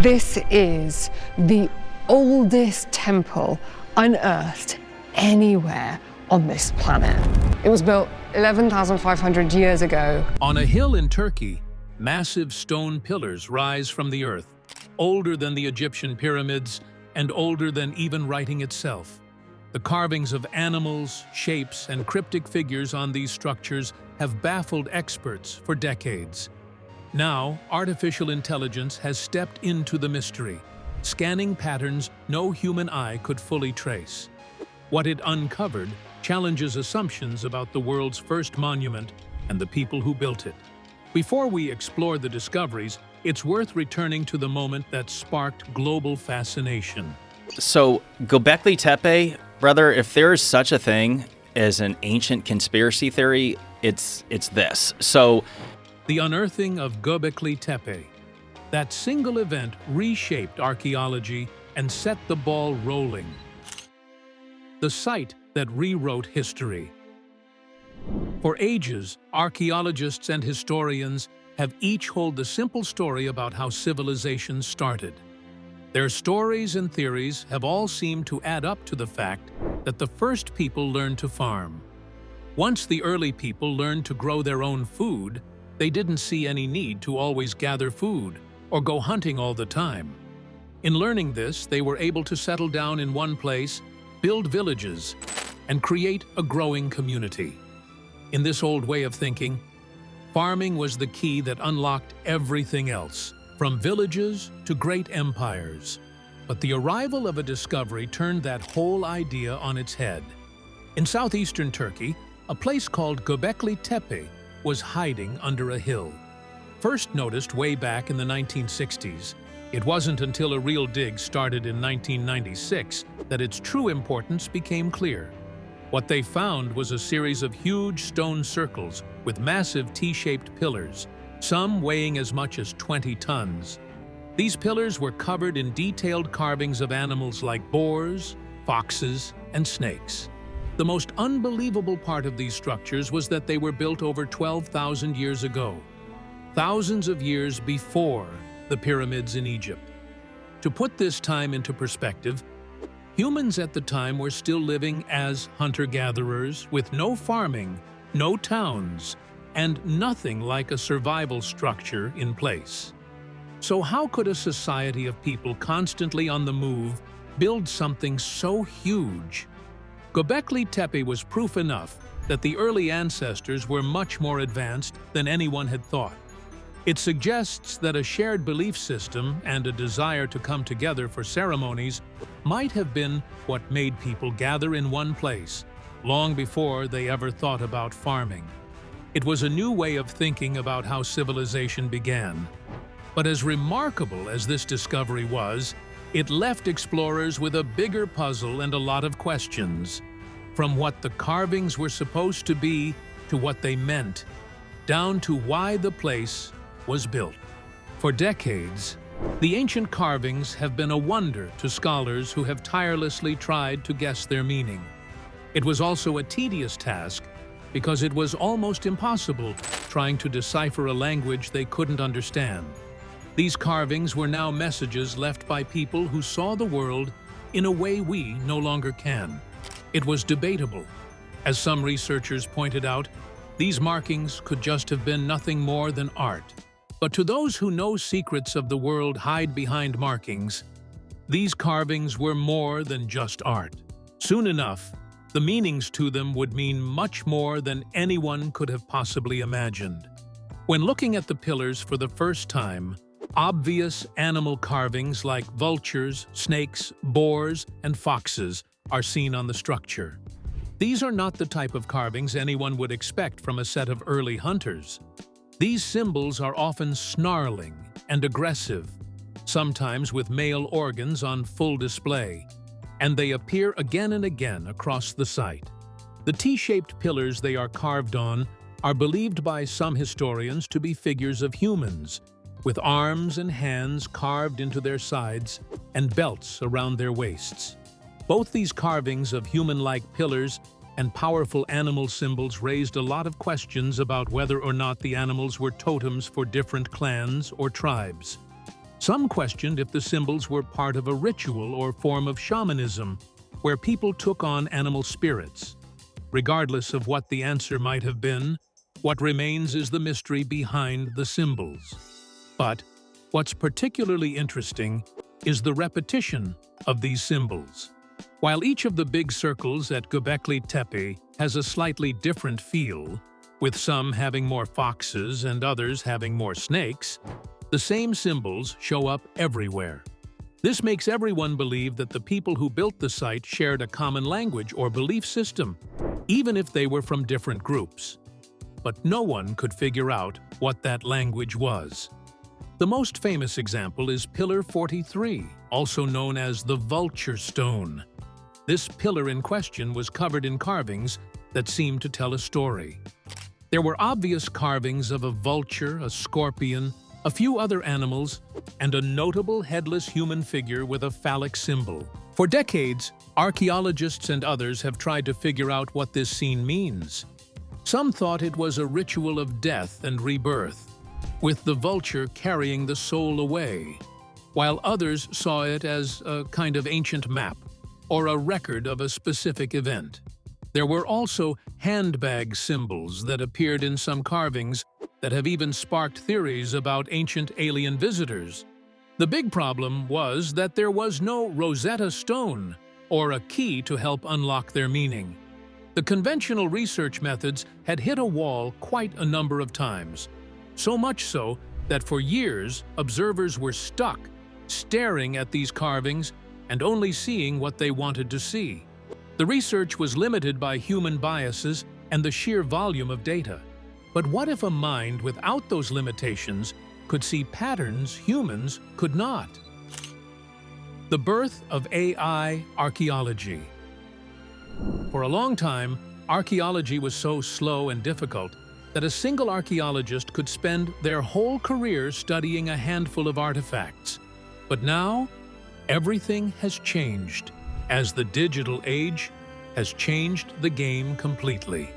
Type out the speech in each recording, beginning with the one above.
This is the oldest temple unearthed anywhere on this planet. It was built 11,500 years ago. On a hill in Turkey, massive stone pillars rise from the earth, older than the Egyptian pyramids and older than even writing itself. The carvings of animals, shapes, and cryptic figures on these structures have baffled experts for decades. Now, artificial intelligence has stepped into the mystery, scanning patterns no human eye could fully trace. What it uncovered challenges assumptions about the world's first monument and the people who built it. Before we explore the discoveries, it's worth returning to the moment that sparked global fascination. So, Göbekli Tepe, brother, if there is such a thing as an ancient conspiracy theory, it's this. So, the unearthing of Göbekli Tepe. That single event reshaped archaeology and set the ball rolling. The site that rewrote history. For ages, archaeologists and historians have each told the simple story about how civilization started. Their stories and theories have all seemed to add up to the fact that the first people learned to farm. Once the early people learned to grow their own food, they didn't see any need to always gather food or go hunting all the time. In learning this, they were able to settle down in one place, build villages, and create a growing community. In this old way of thinking, farming was the key that unlocked everything else, from villages to great empires. But the arrival of a discovery turned that whole idea on its head. In southeastern Turkey, a place called Göbekli Tepe was hiding under a hill. First noticed way back in the 1960s, it wasn't until a real dig started in 1996 that its true importance became clear. What they found was a series of huge stone circles with massive T-shaped pillars, some weighing as much as 20 tons. These pillars were covered in detailed carvings of animals like boars, foxes, and snakes. The most unbelievable part of these structures was that they were built over 12,000 years ago, thousands of years before the pyramids in Egypt. To put this time into perspective, humans at the time were still living as hunter-gatherers with no farming, no towns, and nothing like a survival structure in place. So how could a society of people constantly on the move build something so huge? Göbekli Tepe was proof enough that the early ancestors were much more advanced than anyone had thought. It suggests that a shared belief system and a desire to come together for ceremonies might have been what made people gather in one place, long before they ever thought about farming. It was a new way of thinking about how civilization began. But as remarkable as this discovery was, it left explorers with a bigger puzzle and a lot of questions. From what the carvings were supposed to be to what they meant, down to why the place was built. For decades, the ancient carvings have been a wonder to scholars who have tirelessly tried to guess their meaning. It was also a tedious task because it was almost impossible trying to decipher a language they couldn't understand. These carvings were now messages left by people who saw the world in a way we no longer can. It was debatable. As some researchers pointed out, these markings could just have been nothing more than art. But to those who know secrets of the world hide behind markings, these carvings were more than just art. Soon enough, the meanings to them would mean much more than anyone could have possibly imagined. When looking at the pillars for the first time, obvious animal carvings like vultures, snakes, boars, and foxes are seen on the structure. These are not the type of carvings anyone would expect from a set of early hunters. These symbols are often snarling and aggressive, sometimes with male organs on full display, and they appear again and again across the site. The T-shaped pillars they are carved on are believed by some historians to be figures of humans, with arms and hands carved into their sides and belts around their waists. Both these carvings of human-like pillars and powerful animal symbols raised a lot of questions about whether or not the animals were totems for different clans or tribes. Some questioned if the symbols were part of a ritual or form of shamanism, where people took on animal spirits. Regardless of what the answer might have been, what remains is the mystery behind the symbols. But what's particularly interesting is the repetition of these symbols. While each of the big circles at Göbekli Tepe has a slightly different feel, with some having more foxes and others having more snakes, the same symbols show up everywhere. This makes everyone believe that the people who built the site shared a common language or belief system, even if they were from different groups. But no one could figure out what that language was. The most famous example is Pillar 43, also known as the Vulture Stone. This pillar in question was covered in carvings that seemed to tell a story. There were obvious carvings of a vulture, a scorpion, a few other animals, and a notable headless human figure with a phallic symbol. For decades, archaeologists and others have tried to figure out what this scene means. Some thought it was a ritual of death and rebirth, with the vulture carrying the soul away, while others saw it as a kind of ancient map or a record of a specific event. There were also handbag symbols that appeared in some carvings that have even sparked theories about ancient alien visitors. The big problem was that there was no Rosetta Stone or a key to help unlock their meaning. The conventional research methods had hit a wall quite a number of times, so much so that for years observers were stuck, staring at these carvings and only seeing what they wanted to see. The research was limited by human biases and the sheer volume of data. But what if a mind without those limitations could see patterns humans could not? The birth of AI archaeology. For a long time, archaeology was so slow and difficult that a single archaeologist could spend their whole career studying a handful of artifacts. But now, everything has changed, as the digital age has changed the game completely.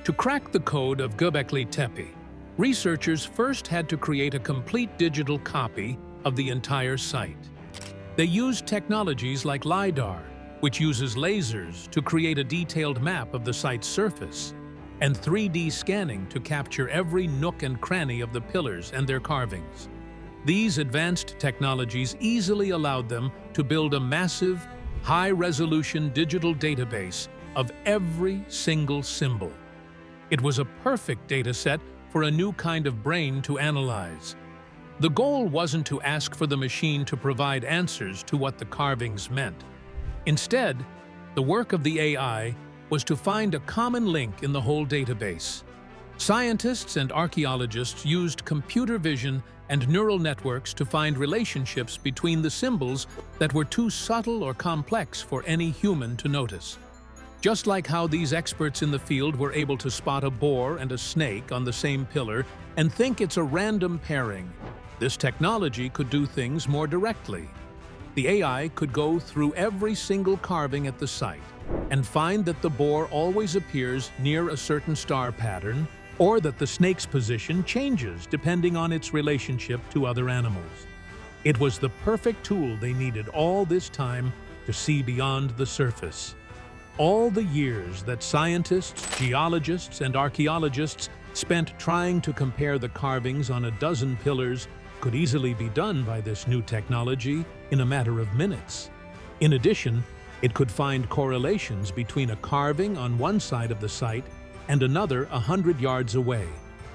To crack the code of Göbekli Tepe, researchers first had to create a complete digital copy of the entire site. They used technologies like LiDAR, which uses lasers to create a detailed map of the site's surface, and 3D scanning to capture every nook and cranny of the pillars and their carvings. These advanced technologies easily allowed them to build a massive, high-resolution digital database of every single symbol. It was a perfect data set for a new kind of brain to analyze. The goal wasn't to ask for the machine to provide answers to what the carvings meant. Instead, the work of the AI was to find a common link in the whole database. Scientists and archaeologists used computer vision and neural networks to find relationships between the symbols that were too subtle or complex for any human to notice. Just like how these experts in the field were able to spot a boar and a snake on the same pillar and think it's a random pairing, this technology could do things more directly. The AI could go through every single carving at the site and find that the boar always appears near a certain star pattern, or that the snake's position changes depending on its relationship to other animals. It was the perfect tool they needed all this time to see beyond the surface. All the years that scientists, geologists, and archaeologists spent trying to compare the carvings on a dozen pillars could easily be done by this new technology in a matter of minutes. In addition, it could find correlations between a carving on one side of the site and another 100 yards away,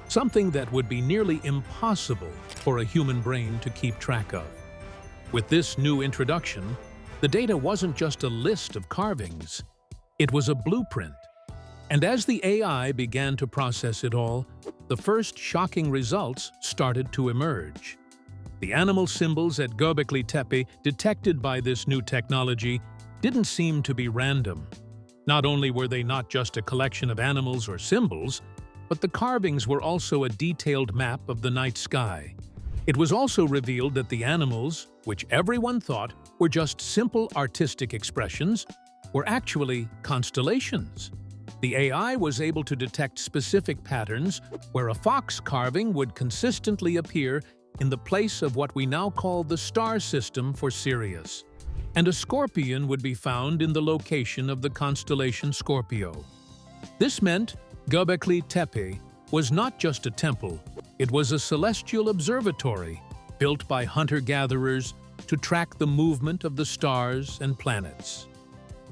something that would be nearly impossible for a human brain to keep track of. With this new introduction, the data wasn't just a list of carvings, it was a blueprint. And as the AI began to process it all, the first shocking results started to emerge. The animal symbols at Göbekli Tepe detected by this new technology didn't seem to be random. Not only were they not just a collection of animals or symbols, but the carvings were also a detailed map of the night sky. It was also revealed that the animals, which everyone thought were just simple artistic expressions, were actually constellations. The AI was able to detect specific patterns where a fox carving would consistently appear in the place of what we now call the star system for Sirius, and a scorpion would be found in the location of the constellation Scorpio. This meant Göbekli Tepe was not just a temple, it was a celestial observatory built by hunter-gatherers to track the movement of the stars and planets.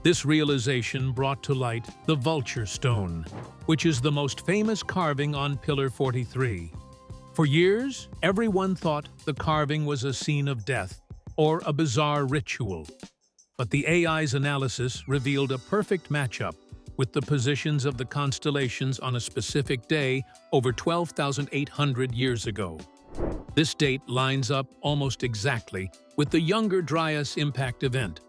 This realization brought to light the Vulture Stone, which is the most famous carving on Pillar 43. For years, everyone thought the carving was a scene of death or a bizarre ritual. But the AI's analysis revealed a perfect matchup with the positions of the constellations on a specific day over 12,800 years ago. This date lines up almost exactly with the Younger Dryas impact event,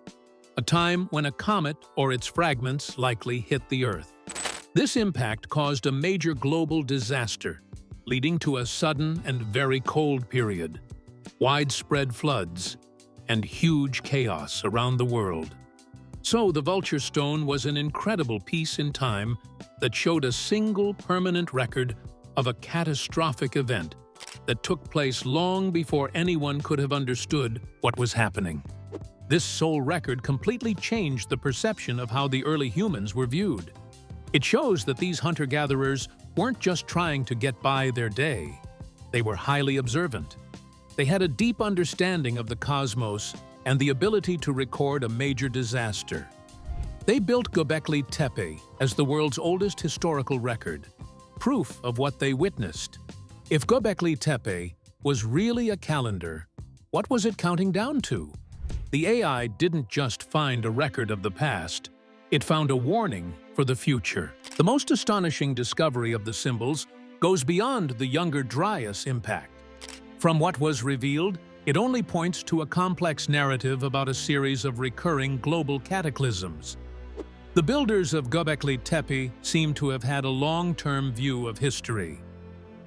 a time when a comet or its fragments likely hit the Earth. This impact caused a major global disaster, leading to a sudden and very cold period, widespread floods, and huge chaos around the world. So the Vulture Stone was an incredible piece in time that showed a single permanent record of a catastrophic event that took place long before anyone could have understood what was happening. This sole record completely changed the perception of how the early humans were viewed. It shows that these hunter-gatherers weren't just trying to get by their day. They were highly observant. They had a deep understanding of the cosmos and the ability to record a major disaster. They built Göbekli Tepe as the world's oldest historical record, proof of what they witnessed. If Göbekli Tepe was really a calendar, what was it counting down to? The AI didn't just find a record of the past, it found a warning for the future. The most astonishing discovery of the symbols goes beyond the Younger Dryas impact. From what was revealed, it only points to a complex narrative about a series of recurring global cataclysms. The builders of Göbekli Tepe seem to have had a long-term view of history.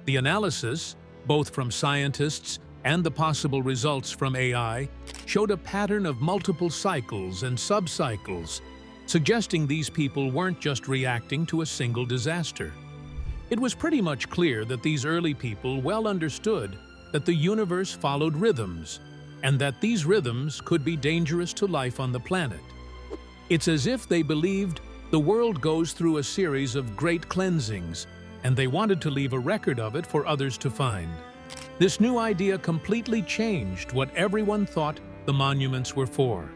The analysis, both from scientists and the possible results from AI, showed a pattern of multiple cycles and sub-cycles, suggesting these people weren't just reacting to a single disaster. It was pretty much clear that these early people well understood that the universe followed rhythms, and that these rhythms could be dangerous to life on the planet. It's as if they believed the world goes through a series of great cleansings, and they wanted to leave a record of it for others to find. This new idea completely changed what everyone thought the monuments were for.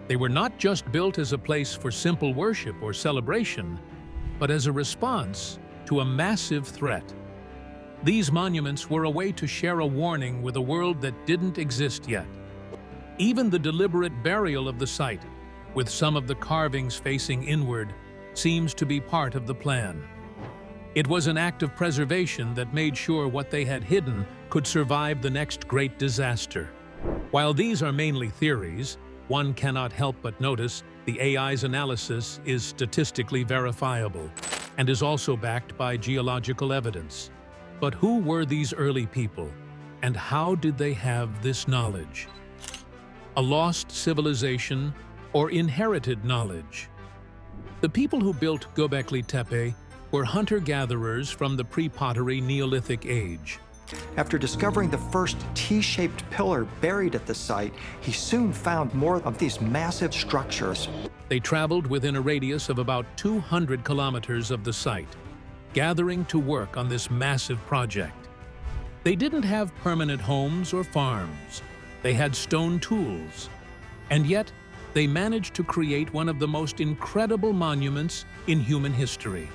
They were not just built as a place for simple worship or celebration, but as a response to a massive threat. These monuments were a way to share a warning with a world that didn't exist yet. Even the deliberate burial of the site, with some of the carvings facing inward, seems to be part of the plan. It was an act of preservation that made sure what they had hidden could survive the next great disaster. While these are mainly theories, one cannot help but notice the AI's analysis is statistically verifiable and is also backed by geological evidence. But who were these early people, and how did they have this knowledge? A lost civilization or inherited knowledge? The people who built Göbekli Tepe were hunter-gatherers from the pre-pottery Neolithic age. After discovering the first T-shaped pillar buried at the site, he soon found more of these massive structures. They traveled within a radius of about 200 kilometers of the site, gathering to work on this massive project. They didn't have permanent homes or farms. They had stone tools. And yet, they managed to create one of the most incredible monuments in human history.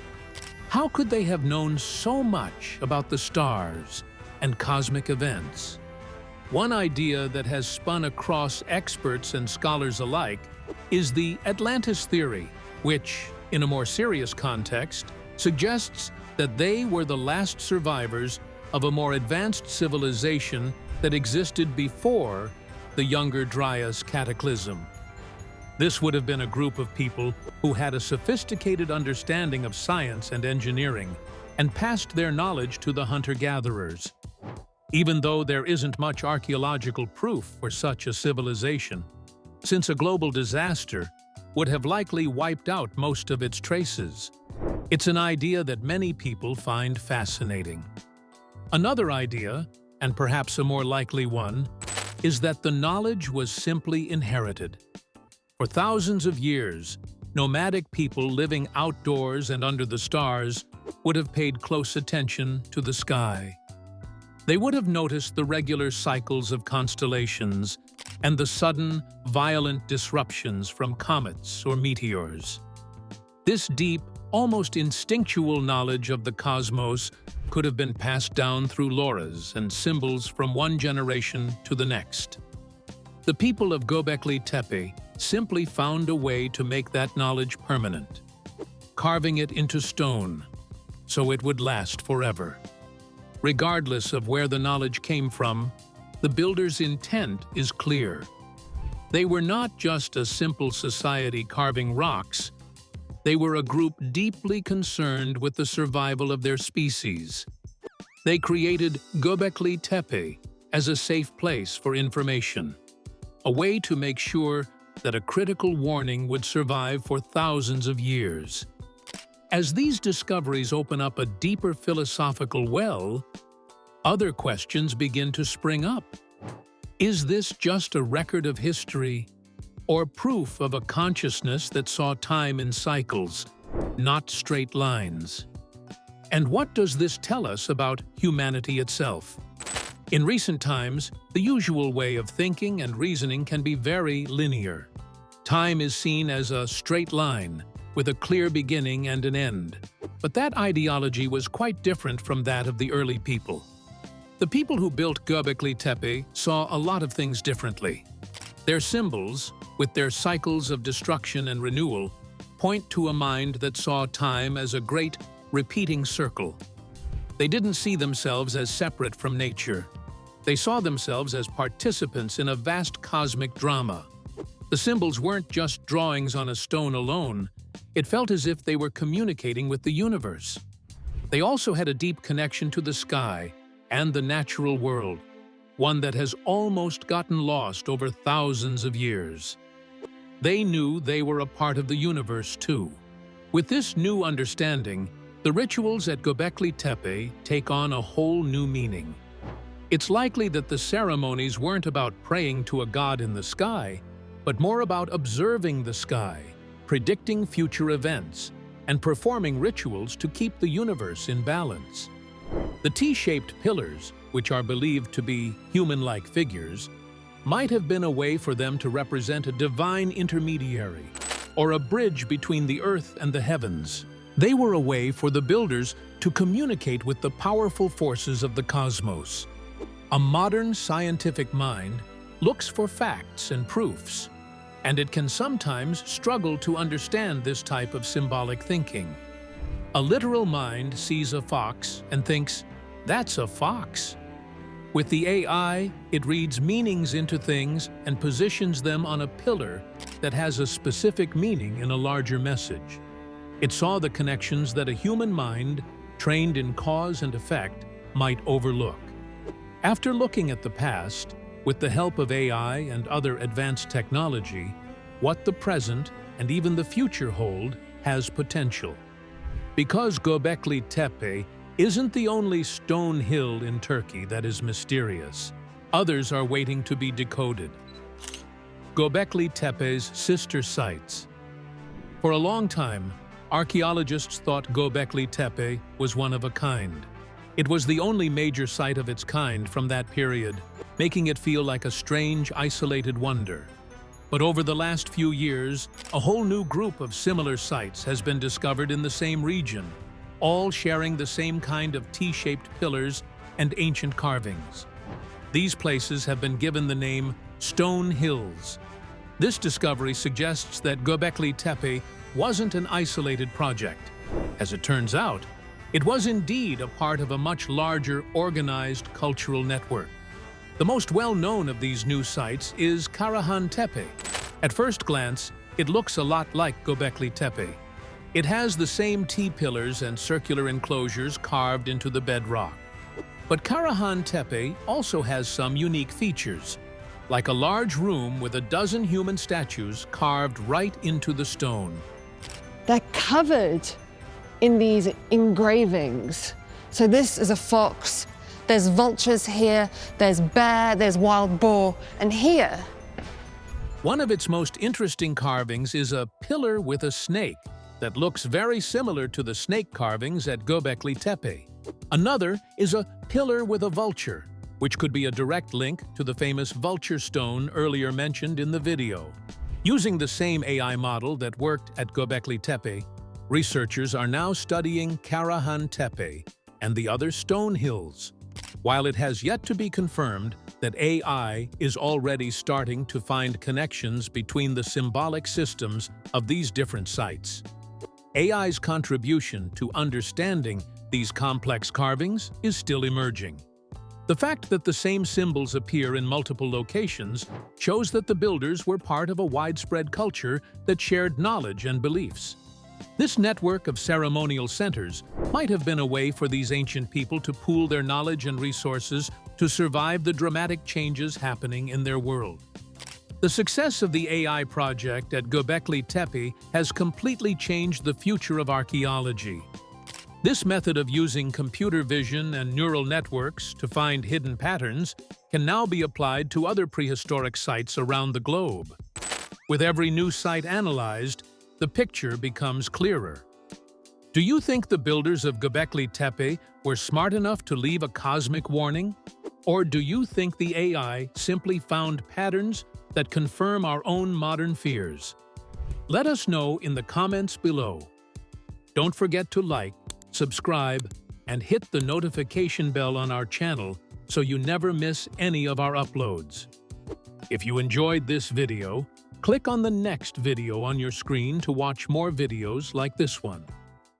How could they have known so much about the stars and cosmic events? One idea that has spun across experts and scholars alike is the Atlantis theory, which, in a more serious context, suggests that they were the last survivors of a more advanced civilization that existed before the Younger Dryas cataclysm. This would have been a group of people who had a sophisticated understanding of science and engineering and passed their knowledge to the hunter-gatherers. Even though there isn't much archaeological proof for such a civilization, since a global disaster would have likely wiped out most of its traces, it's an idea that many people find fascinating. Another idea and perhaps a more likely one, is that the knowledge was simply inherited. For thousands of years, nomadic people living outdoors and under the stars would have paid close attention to the sky. They would have noticed the regular cycles of constellations and the sudden, violent disruptions from comets or meteors. This deep, almost instinctual knowledge of the cosmos could have been passed down through loras and symbols from one generation to the next. The people of Göbekli Tepe simply found a way to make that knowledge permanent, carving it into stone so it would last forever. Regardless of where the knowledge came from, the builders' intent is clear. They were not just a simple society carving rocks. They were a group deeply concerned with the survival of their species. They created Göbekli Tepe as a safe place for information, a way to make sure that a critical warning would survive for thousands of years. As these discoveries open up a deeper philosophical well, other questions begin to spring up. Is this just a record of history, or proof of a consciousness that saw time in cycles, not straight lines? And what does this tell us about humanity itself? In recent times, the usual way of thinking and reasoning can be very linear. Time is seen as a straight line, with a clear beginning and an end. But that ideology was quite different from that of the early people. The people who built Göbekli Tepe saw a lot of things differently. Their symbols, with their cycles of destruction and renewal, point to a mind that saw time as a great, repeating circle. They didn't see themselves as separate from nature. They saw themselves as participants in a vast cosmic drama. The symbols weren't just drawings on a stone alone. It felt as if they were communicating with the universe. They also had a deep connection to the sky and the natural world, one that has almost gotten lost over thousands of years. They knew they were a part of the universe too. With this new understanding, the rituals at Göbekli Tepe take on a whole new meaning. It's likely that the ceremonies weren't about praying to a god in the sky, but more about observing the sky, predicting future events, and performing rituals to keep the universe in balance. The T-shaped pillars, which are believed to be human-like figures, might have been a way for them to represent a divine intermediary, or a bridge between the earth and the heavens. They were a way for the builders to communicate with the powerful forces of the cosmos. A modern scientific mind looks for facts and proofs, and it can sometimes struggle to understand this type of symbolic thinking. A literal mind sees a fox and thinks, "That's a fox." With the AI, it reads meanings into things and positions them on a pillar that has a specific meaning in a larger message. It saw the connections that a human mind, trained in cause and effect, might overlook. After looking at the past, with the help of AI and other advanced technology, what the present and even the future hold has potential. Because Göbekli Tepe isn't the only stone hill in Turkey that is mysterious, others are waiting to be decoded. Göbekli Tepe's sister sites. For a long time, archaeologists thought Göbekli Tepe was one of a kind. It was the only major site of its kind from that period, making it feel like a strange, isolated wonder. But over the last few years, a whole new group of similar sites has been discovered in the same region, all sharing the same kind of T-shaped pillars and ancient carvings. These places have been given the name Stone Hills. This discovery suggests that Göbekli Tepe wasn't an isolated project. As it turns out, it was indeed a part of a much larger, organized cultural network. The most well-known of these new sites is Karahan Tepe. At first glance, it looks a lot like Göbekli Tepe. It has the same T-pillars and circular enclosures carved into the bedrock. But Karahan Tepe also has some unique features, like a large room with a dozen human statues carved right into the stone. They're covered in these engravings. So this is a fox, There's vultures here, there's bear, there's wild boar, and here, One of its most interesting carvings is a pillar with a snake that looks very similar to the snake carvings at Göbekli Tepe. Another is a pillar with a vulture, which could be a direct link to the famous vulture stone earlier mentioned in the video. Using the same AI model that worked at Göbekli Tepe, researchers are now studying Karahan Tepe and the other stone hills. While it has yet to be confirmed that AI is already starting to find connections between the symbolic systems of these different sites. AI's contribution to understanding these complex carvings is still emerging. The fact that the same symbols appear in multiple locations shows that the builders were part of a widespread culture that shared knowledge and beliefs. This network of ceremonial centers might have been a way for these ancient people to pool their knowledge and resources to survive the dramatic changes happening in their world. The success of the AI project at Göbekli Tepe has completely changed the future of archaeology. This method of using computer vision and neural networks to find hidden patterns can now be applied to other prehistoric sites around the globe. With every new site analyzed, the picture becomes clearer. Do you think the builders of Göbekli Tepe were smart enough to leave a cosmic warning? Or do you think the AI simply found patterns that confirm our own modern fears? Let us know in the comments below. Don't forget to like, subscribe, and hit the notification bell on our channel so you never miss any of our uploads. If you enjoyed this video, click on the next video on your screen to watch more videos like this one.